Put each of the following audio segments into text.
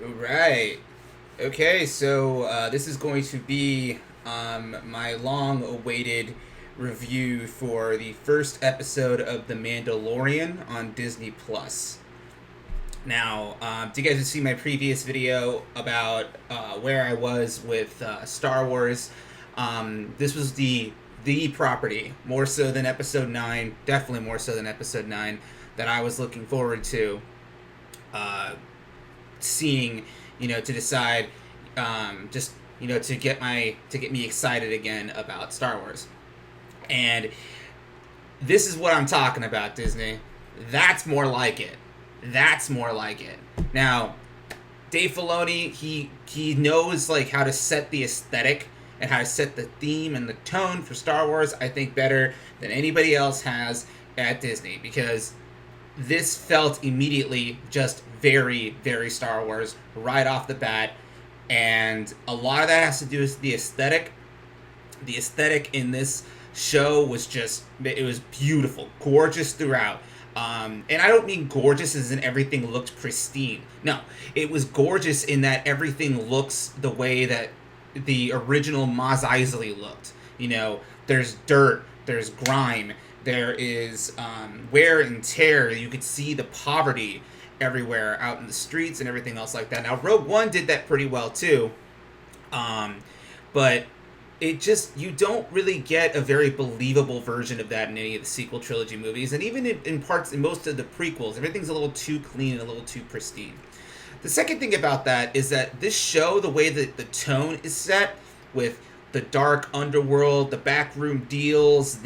Right. Okay, so this is going to be my long awaited review for the first episode of The Mandalorian on Disney Plus. Now, do you guys see my previous video about where I was with Star Wars? This was the property, more so than Episode 9, definitely more so than Episode 9, that I was looking forward to uh, seeing, to decide, just to get me excited again about Star Wars. And this is what I'm talking about, Disney. That's more like it. That's more like it. Now, Dave Filoni, he knows like how to set the aesthetic and how to set the theme and the tone for Star Wars. I think better than anybody else has at Disney, because this felt immediately just very, very Star Wars right off the bat. And a lot of that has to do with the aesthetic. The aesthetic in this show was just, it was beautiful, gorgeous throughout. And I don't mean gorgeous as in everything looked pristine. No, it was gorgeous in that everything looks the way that the original Mos Eisley looked. There's dirt, there's grime, there is wear and tear. You could see the poverty everywhere out in the streets and everything else like that. Now, Rogue One did that pretty well too, but it just, you don't really get a very believable version of that in any of the sequel trilogy movies, and even in parts, in most of the prequels, everything's a little too clean and a little too pristine. The second thing about that is that this show, the way that the tone is set with the dark underworld, the backroom deals,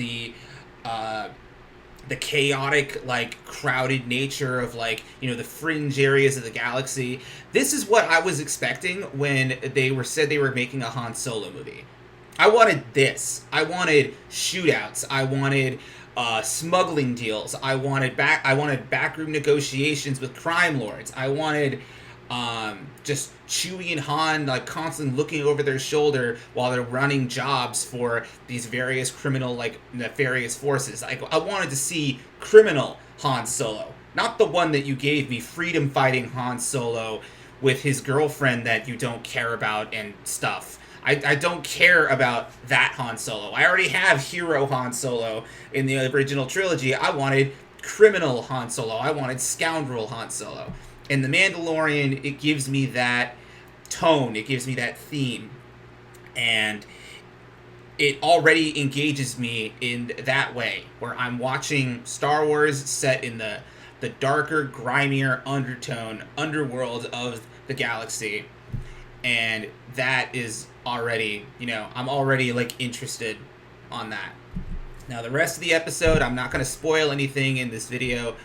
uh, the chaotic, like, crowded nature of, like, the fringe areas of the galaxy. This is what I was expecting when said they were making a Han Solo movie. I wanted this. I wanted shootouts. I wanted smuggling deals. I wanted backroom negotiations with crime lords. I wanted just Chewie and Han like constantly looking over their shoulder while they're running jobs for these various criminal, like, nefarious forces. I wanted to see criminal Han Solo, not the one that you gave me, freedom fighting Han Solo with his girlfriend that you don't care about and stuff. I don't care about that Han Solo. I already have hero Han Solo in the original trilogy. I wanted criminal Han Solo. I wanted scoundrel Han Solo. In The Mandalorian, it gives me that tone. It gives me that theme. And it already engages me in that way, where I'm watching Star Wars set in the darker, grimier underworld of the galaxy. And that is already, I'm already, like, interested on that. Now, the rest of the episode, I'm not going to spoil anything in this video.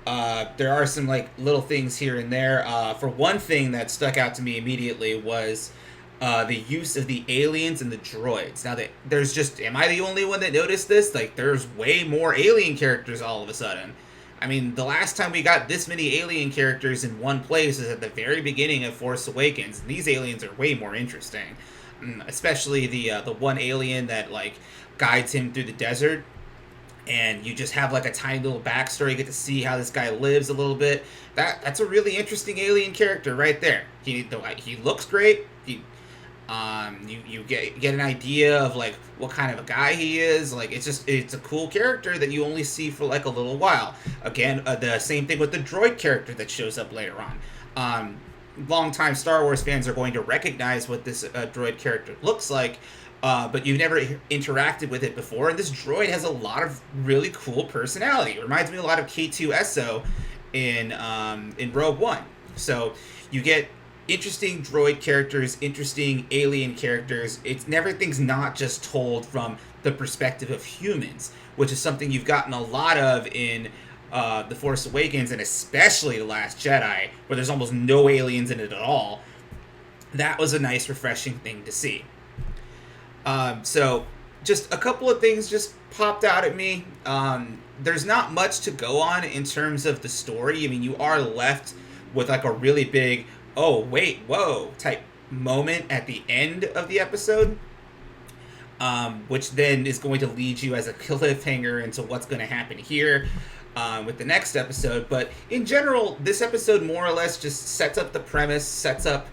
There are some, like, little things here and there. For one thing that stuck out to me immediately was the use of the aliens and the droids. Now, there's just, am I the only one that noticed this? Like, there's way more alien characters all of a sudden. I mean, the last time we got this many alien characters in one place is at the very beginning of Force Awakens. And these aliens are way more interesting, especially the one alien that, like, guides him through the desert. And you just have, like, a tiny little backstory. You get to see how this guy lives a little bit. That's a really interesting alien character right there. He looks great. You get an idea of, like, what kind of a guy he is. Like, it's a cool character that you only see for, like, a little while. Again, the same thing with the droid character that shows up later on. Longtime Star Wars fans are going to recognize what this droid character looks like, but you've never interacted with it before. And this droid has a lot of really cool personality. It reminds me a lot of K2SO in Rogue One. So you get interesting droid characters, interesting alien characters. Everything's not just told from the perspective of humans, which is something you've gotten a lot of in The Force Awakens, and especially The Last Jedi, where there's almost no aliens in it at all. That was a nice, refreshing thing to see. So, just a couple of things just popped out at me. There's not much to go on in terms of the story. I mean, you are left with, like, a really big, oh, wait, whoa, type moment at the end of the episode, which then is going to lead you as a cliffhanger into what's going to happen here. with the next episode. But in general, this episode more or less just sets up the premise, sets up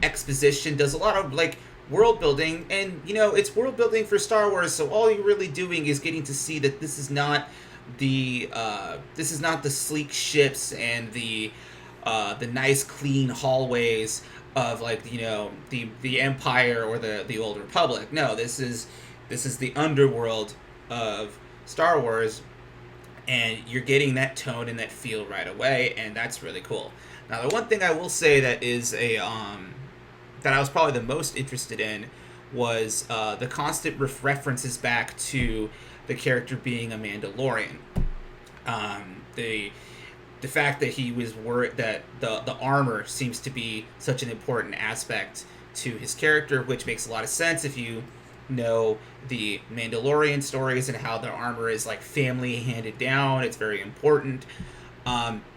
exposition, does a lot of like world building, and it's world building for Star Wars. So all you're really doing is getting to see that this is not the sleek ships and the nice clean hallways of like the Empire or the Old Republic. No, this is the underworld of Star Wars, and you're getting that tone and that feel right away, and that's really cool. Now, the one thing I will say that is that I was probably the most interested in was the constant references back to the character being a Mandalorian. The fact that he was worried that the armor seems to be such an important aspect to his character, which makes a lot of sense if you know the Mandalorian stories and how the armor is like family handed down. It's very important.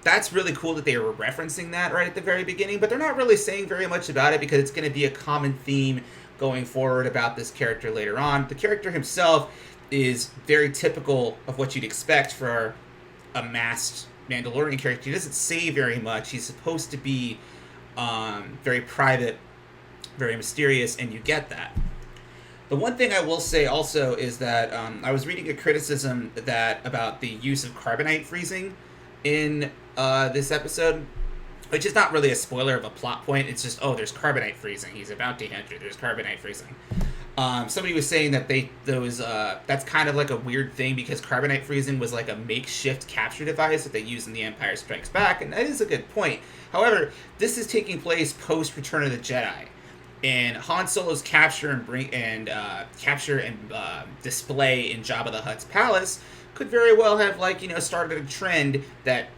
That's really cool that they were referencing that right at the very beginning, but they're not really saying very much about it because it's going to be a common theme going forward about this character later on. The character himself is very typical of what you'd expect for a masked Mandalorian character. He doesn't say very much. He's supposed to be very private, very mysterious, and you get that. The one thing I will say also is that I was reading a criticism about the use of carbonite freezing in this episode, which is not really a spoiler of a plot point. It's just, there's carbonite freezing. He's a bounty hunter. There's carbonite freezing. Somebody was saying that that's kind of like a weird thing because carbonite freezing was like a makeshift capture device that they used in The Empire Strikes Back, and that is a good point. However, this is taking place post Return of the Jedi, and Han Solo's capture and display in Jabba the Hutt's palace could very well have started a trend that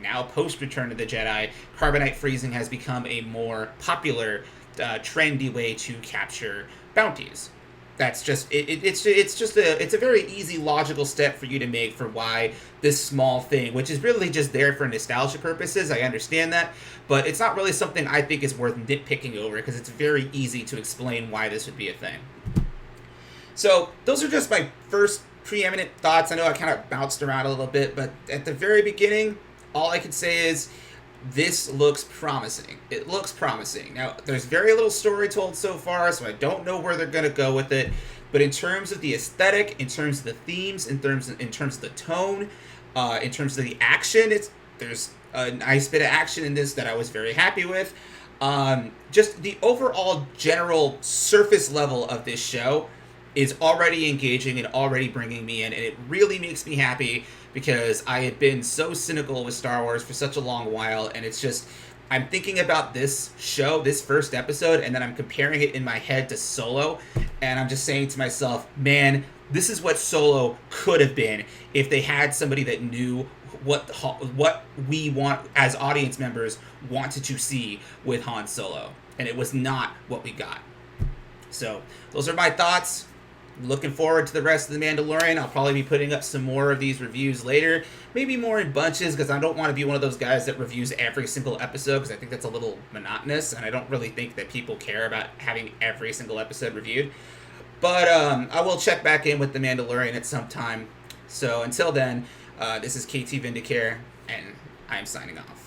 now post Return of the Jedi, carbonite freezing has become a more popular, trendy way to capture bounties. That's just it's a very easy logical step for you to make for why this small thing, which is really just there for nostalgia purposes. I understand that, but it's not really something I think is worth nitpicking over because it's very easy to explain why this would be a thing. So those are just my first preeminent thoughts. I know I kind of bounced around a little bit, but at the very beginning, all I could say is this looks promising. It looks promising. Now, there's very little story told so far, so I don't know where they're going to go with it. But in terms of the aesthetic, in terms of the themes, in terms of the tone, in terms of the action, there's a nice bit of action in this that I was very happy with. Just the overall general surface level of this show is already engaging and already bringing me in, and it really makes me happy because I had been so cynical with Star Wars for such a long while, and it's just, I'm thinking about this show, this first episode, and then I'm comparing it in my head to Solo, and I'm just saying to myself, man, this is what Solo could have been if they had somebody that knew what we want as audience members wanted to see with Han Solo, and it was not what we got. So, those are my thoughts. Looking forward to the rest of The Mandalorian. I'll probably be putting up some more of these reviews later. Maybe more in bunches, because I don't want to be one of those guys that reviews every single episode, because I think that's a little monotonous, and I don't really think that people care about having every single episode reviewed. But I will check back in with The Mandalorian at some time. So until then, this is KT Vindicare, and I'm signing off.